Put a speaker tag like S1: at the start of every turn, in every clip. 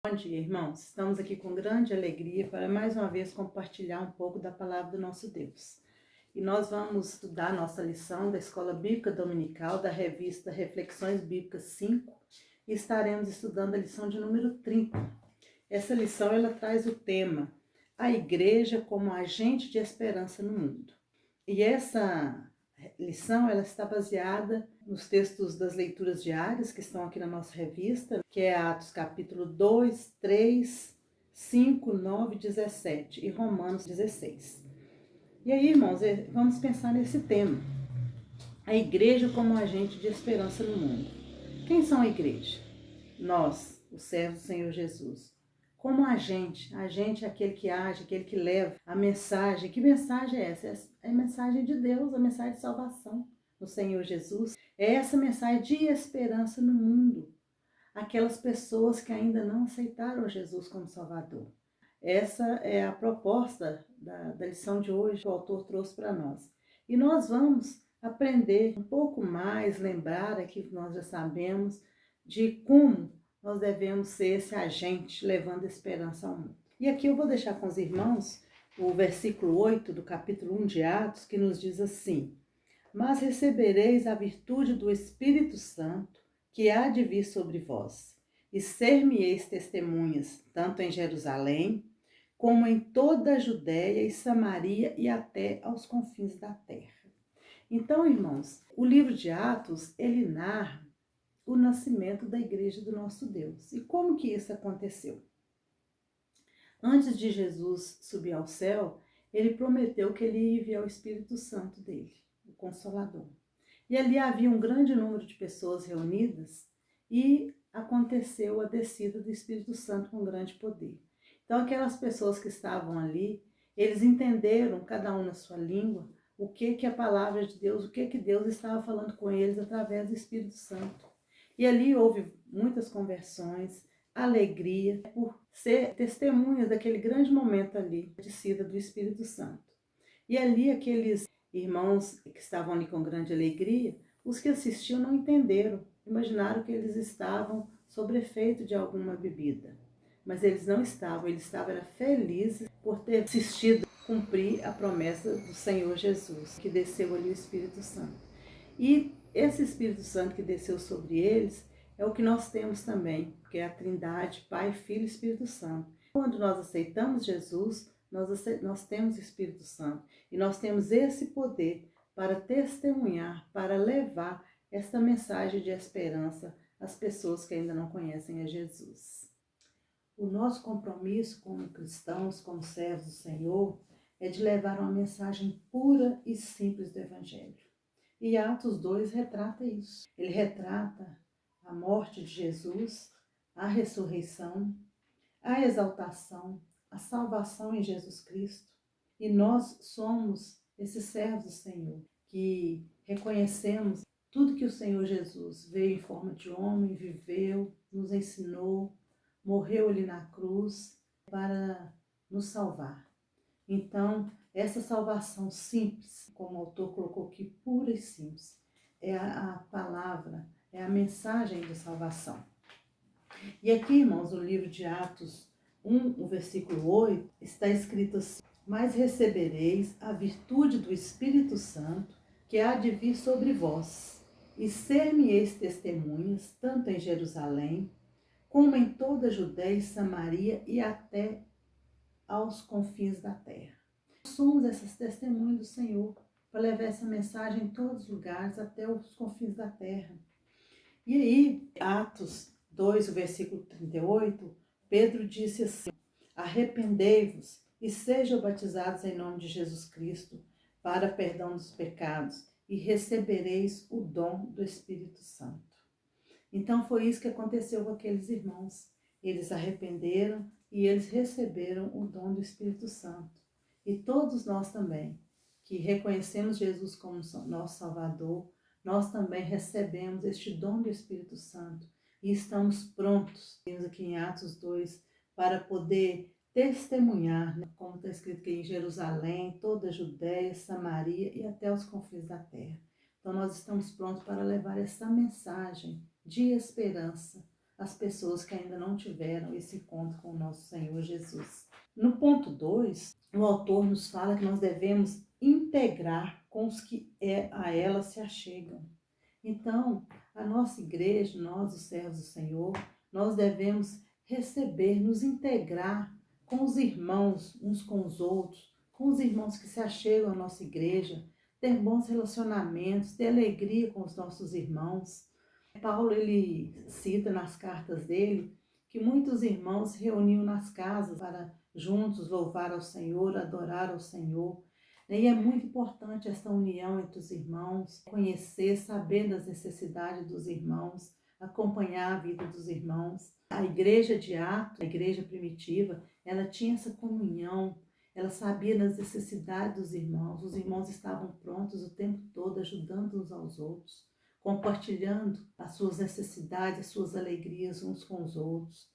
S1: Bom dia, irmãos. Estamos aqui com grande alegria para mais uma vez compartilhar um pouco da palavra do nosso Deus. E nós vamos estudar nossa lição da Escola Bíblica Dominical da revista Reflexões Bíblicas 5 e estaremos estudando a lição de número 30. Essa lição ela traz o tema A Igreja como Agente de Esperança no Mundo. E essa lição ela está baseada nos textos das leituras diárias que estão aqui na nossa revista, que é Atos capítulo 2, 3, 5, 9, 17 e Romanos 16. E aí, irmãos, vamos pensar nesse tema. A igreja como agente de esperança no mundo. Quem são a igreja? Nós, os servos do Senhor Jesus. Como agente é aquele que age, aquele que leva a mensagem. Que mensagem é essa? É a mensagem de Deus, a mensagem de salvação no Senhor Jesus. É essa mensagem de esperança no mundo. Aquelas pessoas que ainda não aceitaram Jesus como Salvador. Essa é a proposta da lição de hoje que o autor trouxe para nós. E nós vamos aprender um pouco mais, lembrar aqui que nós já sabemos, de como nós devemos ser esse agente levando esperança ao mundo. E aqui eu vou deixar com os irmãos o versículo 8 do capítulo 1 de Atos, que nos diz assim: Mas recebereis a virtude do Espírito Santo, que há de vir sobre vós, e ser-me-eis testemunhas, tanto em Jerusalém, como em toda a Judéia e Samaria e até aos confins da terra. Então, irmãos, o livro de Atos, ele narra o nascimento da igreja do nosso Deus. E como que isso aconteceu? Antes de Jesus subir ao céu, ele prometeu que ele ia enviar o Espírito Santo dele, o Consolador. E ali havia um grande número de pessoas reunidas e aconteceu a descida do Espírito Santo com grande poder. Então aquelas pessoas que estavam ali, eles entenderam, cada um na sua língua, o que a palavra de Deus, o que Deus estava falando com eles através do Espírito Santo. E ali houve muitas conversões, alegria, por ser testemunhas daquele grande momento ali, a descida do Espírito Santo. E ali aqueles irmãos que estavam ali com grande alegria, os que assistiam não entenderam, imaginaram que eles estavam sob efeito de alguma bebida. Mas eles não estavam, eles estavam felizes por ter assistido cumprir a promessa do Senhor Jesus, que desceu ali o Espírito Santo. E esse Espírito Santo que desceu sobre eles é o que nós temos também, que é a Trindade, Pai, Filho e Espírito Santo. Quando nós aceitamos Jesus, nós temos o Espírito Santo e nós temos esse poder para testemunhar, para levar esta mensagem de esperança às pessoas que ainda não conhecem a Jesus. O nosso compromisso como cristãos, como servos do Senhor, é de levar uma mensagem pura e simples do Evangelho. E Atos 2 retrata isso. Ele retrata a morte de Jesus, a ressurreição, a exaltação, a salvação em Jesus Cristo. E nós somos esses servos do Senhor, que reconhecemos tudo que o Senhor Jesus veio em forma de homem, viveu, nos ensinou, morreu ali na cruz para nos salvar. Então, essa salvação simples, como o autor colocou aqui, pura e simples, é a palavra, é a mensagem de salvação. E aqui, irmãos, no livro de Atos 1, o versículo 8, está escrito assim: Mas recebereis a virtude do Espírito Santo, que há de vir sobre vós, e ser-me-eis testemunhas, tanto em Jerusalém, como em toda a Judéia e Samaria e até aos confins da terra. Nós somos essas testemunhas do Senhor, para levar essa mensagem em todos os lugares, até os confins da terra. E aí, Atos 2, o versículo 38, Pedro disse assim: Arrependei-vos e sejam batizados em nome de Jesus Cristo para perdão dos pecados e recebereis o dom do Espírito Santo. Então foi isso que aconteceu com aqueles irmãos. Eles arrependeram e eles receberam o dom do Espírito Santo. E todos nós também, que reconhecemos Jesus como nosso Salvador, nós também recebemos este dom do Espírito Santo e estamos prontos, temos aqui em Atos 2, para poder testemunhar, né, como está escrito aqui em Jerusalém, toda a Judéia, Samaria e até os confins da terra. Então nós estamos prontos para levar essa mensagem de esperança as pessoas que ainda não tiveram esse encontro com o nosso Senhor Jesus. No ponto 2, o autor nos fala que nós devemos integrar com os que a ela se achegam. Então, a nossa igreja, nós, os servos do Senhor, nós devemos receber, nos integrar com os irmãos, uns com os outros, com os irmãos que se achegam à nossa igreja, ter bons relacionamentos, ter alegria com os nossos irmãos. Paulo, ele cita nas cartas dele que muitos irmãos se reuniam nas casas para juntos louvar ao Senhor, adorar ao Senhor. E é muito importante essa união entre os irmãos, conhecer, saber das necessidades dos irmãos, acompanhar a vida dos irmãos. A igreja de Atos, a igreja primitiva, ela tinha essa comunhão, ela sabia das necessidades dos irmãos. Os irmãos estavam prontos o tempo todo, ajudando uns aos outros, compartilhando as suas necessidades, as suas alegrias uns com os outros.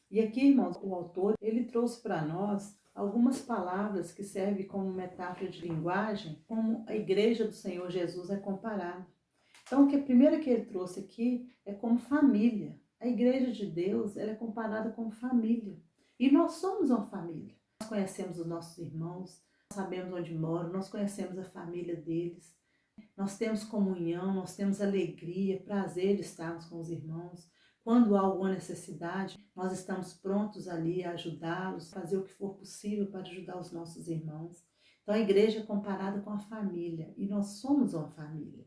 S1: E aqui, irmãos, o autor, ele trouxe para nós algumas palavras que servem como metáfora de linguagem, como a igreja do Senhor Jesus é comparada. Então, a primeira que ele trouxe aqui é como família. A igreja de Deus, ela é comparada como família. E nós somos uma família. Nós conhecemos os nossos irmãos, sabemos onde moram, nós conhecemos a família deles. Nós temos comunhão, nós temos alegria, prazer de estarmos com os irmãos. Quando há alguma necessidade, nós estamos prontos ali a ajudá-los, fazer o que for possível para ajudar os nossos irmãos. Então a igreja é comparada com a família e nós somos uma família.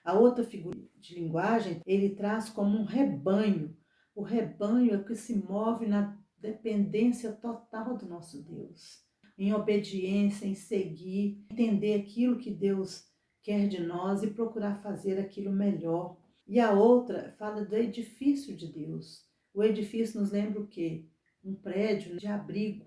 S1: A outra figura de linguagem, ele traz como um rebanho. O rebanho é o que se move na dependência total do nosso Deus, em obediência, em seguir, entender aquilo que Deus quer de nós e procurar fazer aquilo melhor. E a outra fala do edifício de Deus. O edifício nos lembra o quê? Um prédio de abrigo.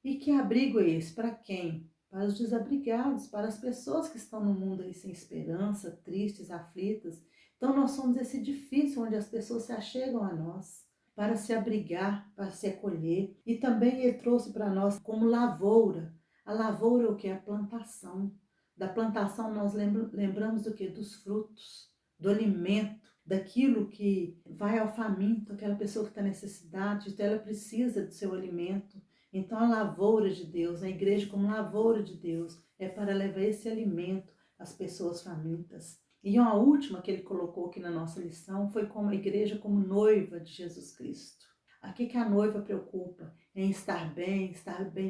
S1: E que abrigo é esse? Para quem? Para os desabrigados, para as pessoas que estão no mundo aí sem esperança, tristes, aflitas. Então nós somos esse edifício onde as pessoas se achegam a nós para se abrigar, para se acolher. E também ele trouxe para nós como lavoura. A lavoura é o que? A plantação. Da plantação nós lembramos do que? Dos frutos, do alimento, daquilo que vai ao faminto, aquela pessoa que está em necessidade, então ela precisa do seu alimento. Então a lavoura de Deus, a igreja como lavoura de Deus, é para levar esse alimento às pessoas famintas. E uma última que ele colocou aqui na nossa lição foi como a igreja como noiva de Jesus Cristo. Aqui que a noiva preocupa em estar bem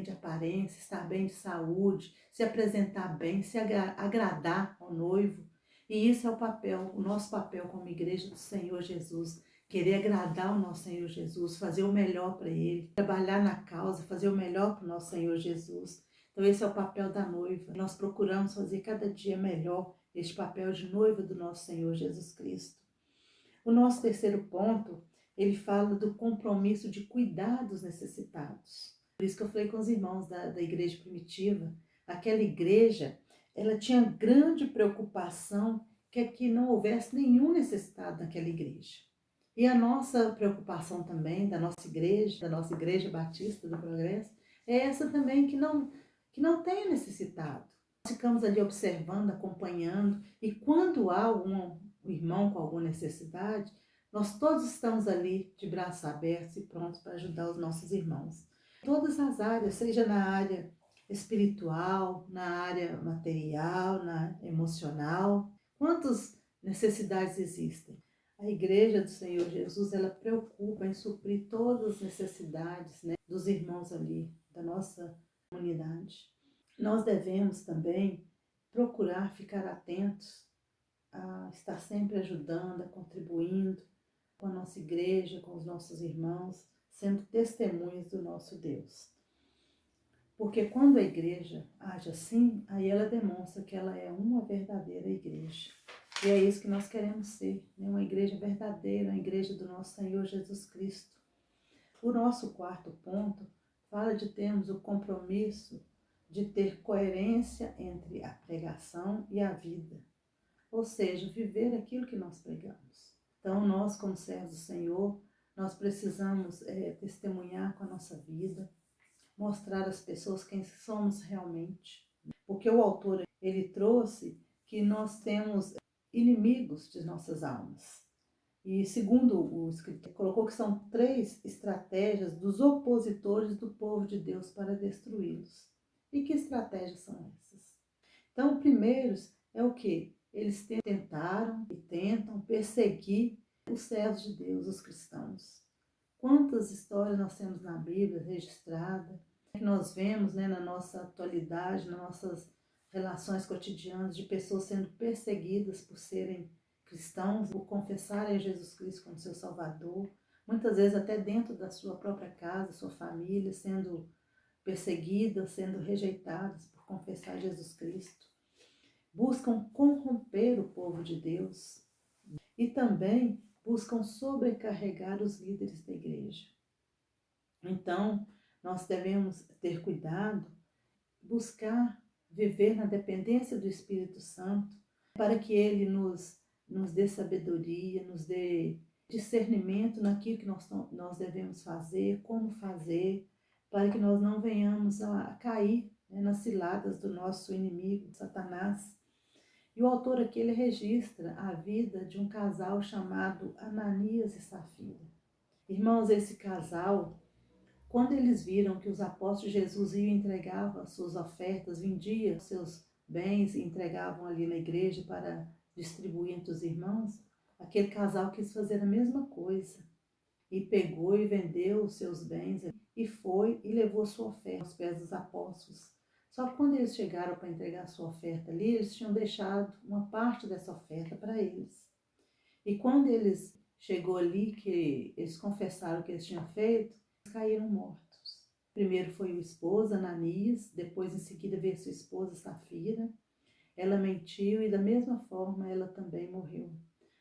S1: de aparência, estar bem de saúde, se apresentar bem, se agradar ao noivo. E isso é o nosso papel como igreja do Senhor Jesus. Querer agradar o nosso Senhor Jesus, fazer o melhor para Ele, trabalhar na causa, fazer o melhor para o nosso Senhor Jesus. Então esse é o papel da noiva. Nós procuramos fazer cada dia melhor este papel de noiva do nosso Senhor Jesus Cristo. O nosso terceiro ponto, ele fala do compromisso de cuidar dos necessitados. Por isso que eu falei com os irmãos da igreja primitiva, aquela igreja, ela tinha grande preocupação que aqui não houvesse nenhum necessitado naquela igreja. E a nossa preocupação também, da nossa igreja batista do Progresso, é essa também, que não tenha necessitado. Nós ficamos ali observando, acompanhando, e quando há algum irmão com alguma necessidade, nós todos estamos ali de braços abertos e prontos para ajudar os nossos irmãos. Todas as áreas, seja na área espiritual, na área material, na emocional, quantas necessidades existem? A igreja do Senhor Jesus, ela preocupa em suprir todas as necessidades, né, dos irmãos ali, da nossa comunidade. Nós devemos também procurar ficar atentos a estar sempre ajudando, a contribuindo com a nossa igreja, com os nossos irmãos, sendo testemunhas do nosso Deus. Porque quando a igreja age assim, aí ela demonstra que ela é uma verdadeira igreja. E é isso que nós queremos ser, né? Uma igreja verdadeira, uma igreja do nosso Senhor Jesus Cristo. O nosso quarto ponto fala de termos o compromisso de ter coerência entre a pregação e a vida. Ou seja, viver aquilo que nós pregamos. Então, nós, como servos do Senhor, nós precisamos testemunhar com a nossa vida, mostrar às pessoas quem somos realmente. Porque o autor, ele trouxe que nós temos inimigos de nossas almas. E segundo o escritor, colocou que são 3 estratégias dos opositores do povo de Deus para destruí-los. E que estratégias são essas? Então, o primeiro é o que? Eles tentaram e tentam perseguir os servos de Deus, os cristãos. Quantas histórias nós temos na Bíblia registrada, que nós vemos, né, na nossa atualidade, nas nossas relações cotidianas, de pessoas sendo perseguidas por serem cristãos, por confessarem a Jesus Cristo como seu Salvador, muitas vezes até dentro da sua própria casa, sua família, sendo perseguidas, sendo rejeitadas por confessar Jesus Cristo. Buscam corromper o povo de Deus e também buscam sobrecarregar os líderes da igreja. Então, nós devemos ter cuidado, buscar viver na dependência do Espírito Santo, para que ele nos dê sabedoria, nos dê discernimento naquilo que nós devemos fazer, como fazer, para que nós não venhamos a cair, né, nas ciladas do nosso inimigo, Satanás. E o autor aqui, ele registra a vida de um casal chamado Ananias e Safira. Irmãos, esse casal, quando eles viram que os apóstolos de Jesus iam entregar as suas ofertas, vendiam seus bens e entregavam ali na igreja para distribuir entre os irmãos, aquele casal quis fazer a mesma coisa. E pegou e vendeu os seus bens e foi e levou sua oferta aos pés dos apóstolos. Só que quando eles chegaram para entregar a sua oferta ali, eles tinham deixado uma parte dessa oferta para eles. E quando eles chegou ali, que eles confessaram o que eles tinham feito, eles caíram mortos. Primeiro foi o esposo, Ananias, depois em seguida veio sua esposa, Safira. Ela mentiu e da mesma forma ela também morreu,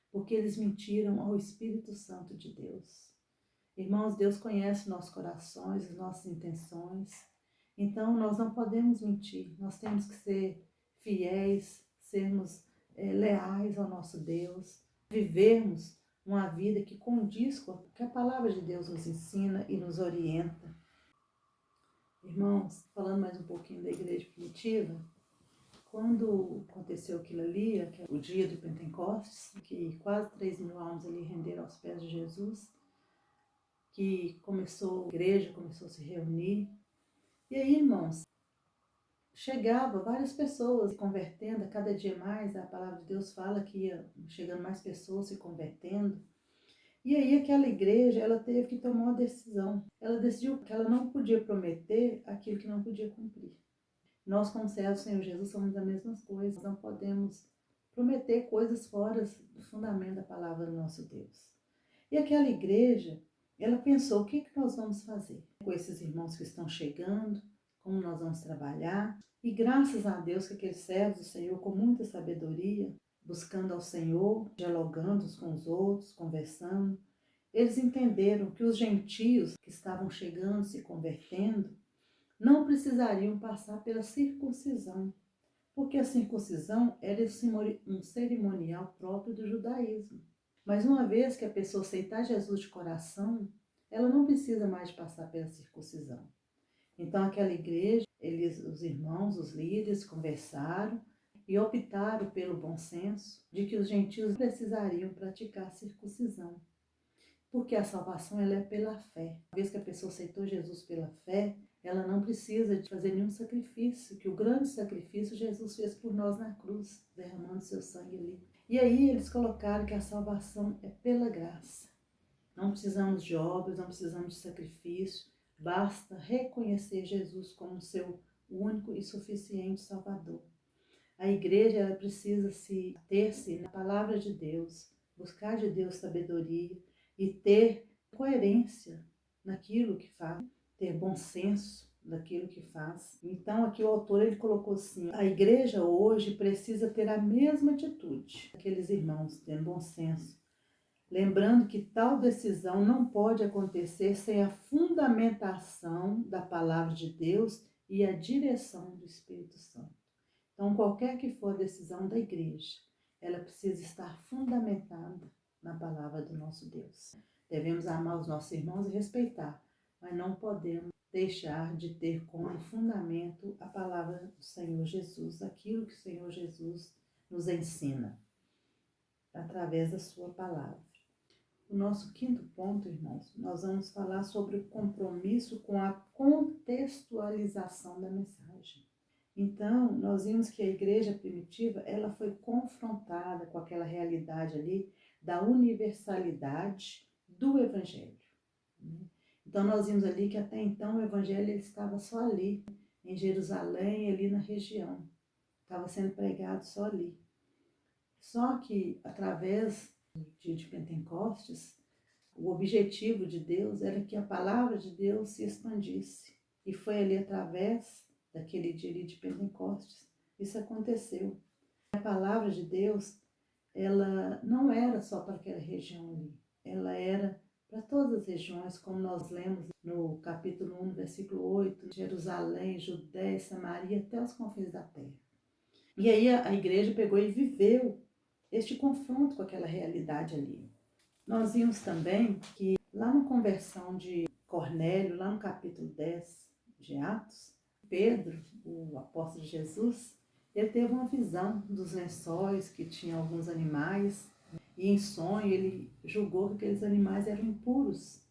S1: porque eles mentiram ao Espírito Santo de Deus. Irmãos, Deus conhece nossos corações, as nossas intenções. Então, nós não podemos mentir. Nós temos que ser fiéis, sermos leais ao nosso Deus, vivermos uma vida que condiz com o que a palavra de Deus nos ensina e nos orienta. Irmãos, falando mais um pouquinho da igreja primitiva, quando aconteceu aquilo ali, o dia do Pentecostes, que quase 3.000 almas ali renderam aos pés de Jesus, que a igreja começou a se reunir. E aí, irmãos, chegava várias pessoas se convertendo, a cada dia mais, a palavra de Deus fala que ia chegando mais pessoas se convertendo. E aí aquela igreja, ela teve que tomar uma decisão. Ela decidiu que ela não podia prometer aquilo que não podia cumprir. Nós, como servos do Senhor Jesus, somos a mesma coisa. Nós não podemos prometer coisas fora do fundamento da palavra do nosso Deus. E aquela igreja, ela pensou, o que nós vamos fazer com esses irmãos que estão chegando, como nós vamos trabalhar. E graças a Deus que aqueles servos do Senhor, com muita sabedoria, buscando ao Senhor, dialogando uns com os outros, conversando, eles entenderam que os gentios que estavam chegando, se convertendo, não precisariam passar pela circuncisão, porque a circuncisão era um cerimonial próprio do judaísmo. Mas uma vez que a pessoa aceitar Jesus de coração, ela não precisa mais passar pela circuncisão. Então aquela igreja, os irmãos, os líderes conversaram e optaram pelo bom senso de que os gentios precisariam praticar a circuncisão. Porque a salvação ela é pela fé. Uma vez que a pessoa aceitou Jesus pela fé, ela não precisa de fazer nenhum sacrifício, que o grande sacrifício Jesus fez por nós na cruz, derramando seu sangue ali. E aí eles colocaram que a salvação é pela graça. Não precisamos de obras, não precisamos de sacrifício, basta reconhecer Jesus como seu único e suficiente Salvador. A igreja ela precisa se ter-se na palavra de Deus, buscar de Deus sabedoria e ter coerência naquilo que faz, ter bom senso daquilo que faz. Então aqui o autor ele colocou assim, a igreja hoje precisa ter a mesma atitude, aqueles irmãos tendo bom senso, lembrando que tal decisão não pode acontecer sem a fundamentação da palavra de Deus e a direção do Espírito Santo. Então, qualquer que for a decisão da igreja, ela precisa estar fundamentada na palavra do nosso Deus. Devemos amar os nossos irmãos e respeitar, mas não podemos deixar de ter como fundamento a palavra do Senhor Jesus, aquilo que o Senhor Jesus nos ensina, através da sua palavra. O nosso quinto ponto, irmãos, nós vamos falar sobre o compromisso com a contextualização da mensagem. Então, nós vimos que a igreja primitiva, ela foi confrontada com aquela realidade ali da universalidade do evangelho. Então, nós vimos ali que até então o evangelho ele estava só ali, em Jerusalém, ali na região. Estava sendo pregado só ali. Só que, através do dia de Pentecostes, o objetivo de Deus era que a palavra de Deus se expandisse. E foi ali através daquele dia de Pentecostes. Isso aconteceu. A palavra de Deus, ela não era só para aquela região ali. Ela era para todas as regiões, como nós lemos no capítulo 1, versículo 8, Jerusalém, Judéia, Samaria, até os confins da terra. E aí a igreja pegou e viveu este confronto com aquela realidade ali. Nós vimos também que lá na conversão de Cornélio, lá no capítulo 10 de Atos, Pedro, o apóstolo de Jesus, ele teve uma visão dos lençóis que tinham alguns animais e em sonho ele julgou que aqueles animais eram impuros.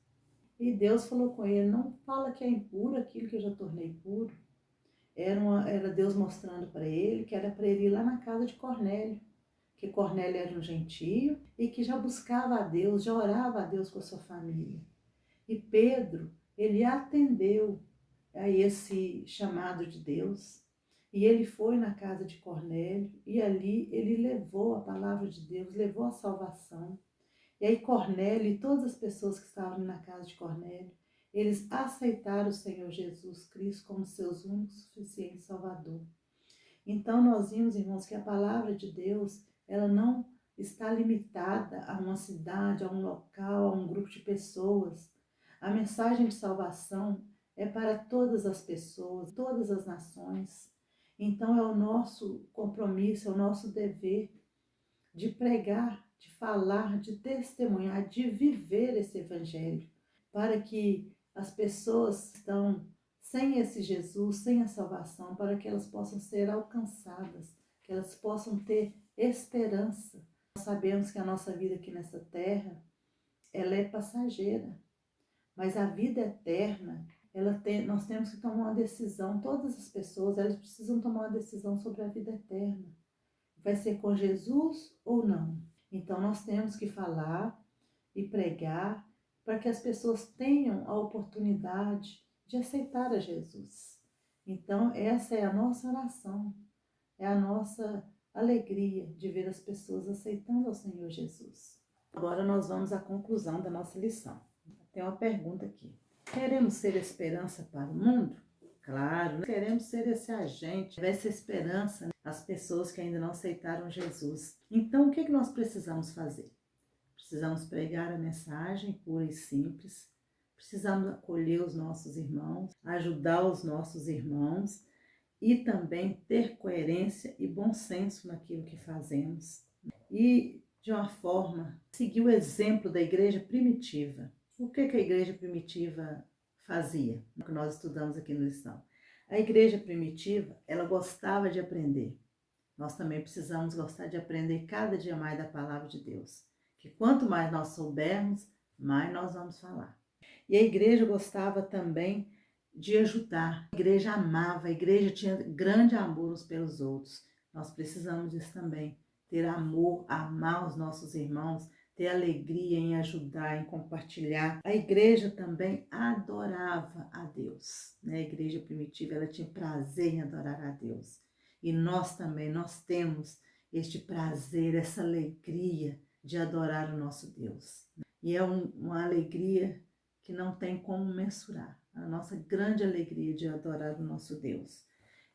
S1: E Deus falou com ele, não fala que é impuro aquilo que eu já tornei puro. Era Deus mostrando para ele que era para ele ir lá na casa de Cornélio, que Cornélio era um gentio e que já buscava a Deus, já orava a Deus com a sua família. E Pedro, ele atendeu a esse chamado de Deus e ele foi na casa de Cornélio e ali ele levou a palavra de Deus, levou a salvação. E aí Cornélio e todas as pessoas que estavam na casa de Cornélio, eles aceitaram o Senhor Jesus Cristo como seus únicos e suficientes Salvador. Então nós vimos, irmãos, que a palavra de Deus, ela não está limitada a uma cidade, a um local, a um grupo de pessoas. A mensagem de salvação é para todas as pessoas, todas as nações. Então é o nosso compromisso, é o nosso dever de pregar, de falar, de testemunhar, de viver esse evangelho, para que as pessoas que estão sem esse Jesus, sem a salvação, para que elas possam ser alcançadas, que elas possam ter esperança. Nós sabemos que a nossa vida aqui nessa terra, ela é passageira, mas a vida eterna, nós temos que tomar uma decisão, todas as pessoas, elas precisam tomar uma decisão sobre a vida eterna. Vai ser com Jesus ou não? Então nós temos que falar e pregar para que as pessoas tenham a oportunidade de aceitar a Jesus. Então essa é a nossa oração, é a nossa alegria de ver as pessoas aceitando ao Senhor Jesus. Agora nós vamos à conclusão da nossa lição. Tem uma pergunta aqui. Queremos ser esperança para o mundo? Claro, queremos ser esse agente, essa esperança às pessoas que ainda não aceitaram Jesus. Então, o que nós precisamos fazer? Precisamos pregar a mensagem pura e simples, precisamos acolher os nossos irmãos, ajudar os nossos irmãos e também ter coerência e bom senso naquilo que fazemos. E, de uma forma, seguir o exemplo da igreja primitiva. O que a igreja primitiva fazia, que nós estudamos aqui na lição? A igreja primitiva, ela gostava de aprender. Nós também precisamos gostar de aprender cada dia mais da palavra de Deus. Que quanto mais nós soubermos, mais nós vamos falar. E a igreja gostava também de ajudar. A igreja amava, a igreja tinha grande amor uns pelos outros. Nós precisamos disso também. Ter amor, amar os nossos irmãos, ter alegria em ajudar, em compartilhar. A igreja também adorava a Deus. A igreja primitiva, ela tinha prazer em adorar a Deus. E nós também, nós temos este prazer, essa alegria de adorar o nosso Deus. E é uma alegria que não tem como mensurar. A nossa grande alegria de adorar o nosso Deus.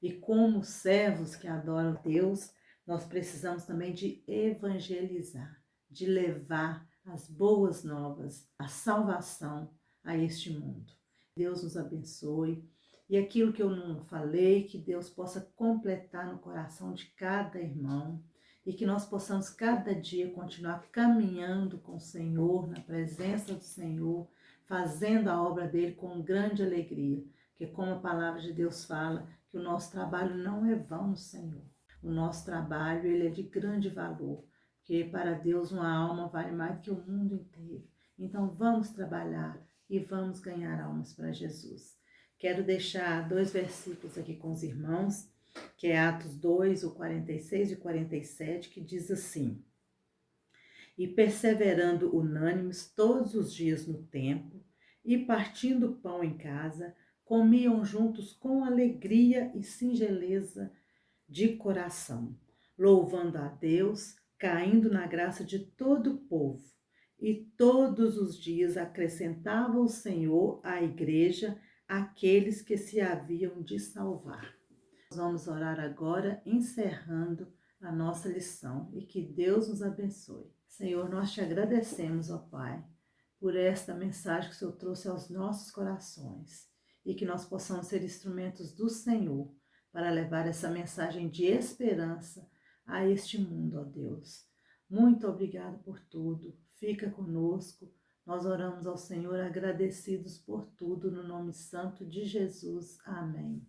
S1: E como servos que adoram Deus, nós precisamos também de evangelizar, de levar as boas novas, a salvação a este mundo. Deus nos abençoe. E aquilo que eu não falei, que Deus possa completar no coração de cada irmão e que nós possamos cada dia continuar caminhando com o Senhor, na presença do Senhor, fazendo a obra dele com grande alegria. Porque como a palavra de Deus fala, que o nosso trabalho não é vão no Senhor. O nosso trabalho ele é de grande valor, porque para Deus uma alma vale mais que o mundo inteiro. Então vamos trabalhar e vamos ganhar almas para Jesus. Quero deixar 2 versículos aqui com os irmãos, que é Atos 2, o 46 e 47, que diz assim: E perseverando unânimes todos os dias no templo, e partindo pão em casa, comiam juntos com alegria e singeleza de coração, louvando a Deus, caindo na graça de todo o povo. E todos os dias acrescentava o Senhor à igreja aqueles que se haviam de salvar. Nós vamos orar agora, encerrando a nossa lição, e que Deus nos abençoe. Senhor, nós te agradecemos, ó Pai, por esta mensagem que o Senhor trouxe aos nossos corações, e que nós possamos ser instrumentos do Senhor para levar essa mensagem de esperança a este mundo, ó Deus. Muito obrigado por tudo. Fica conosco. Nós oramos ao Senhor agradecidos por tudo, no nome santo de Jesus. Amém.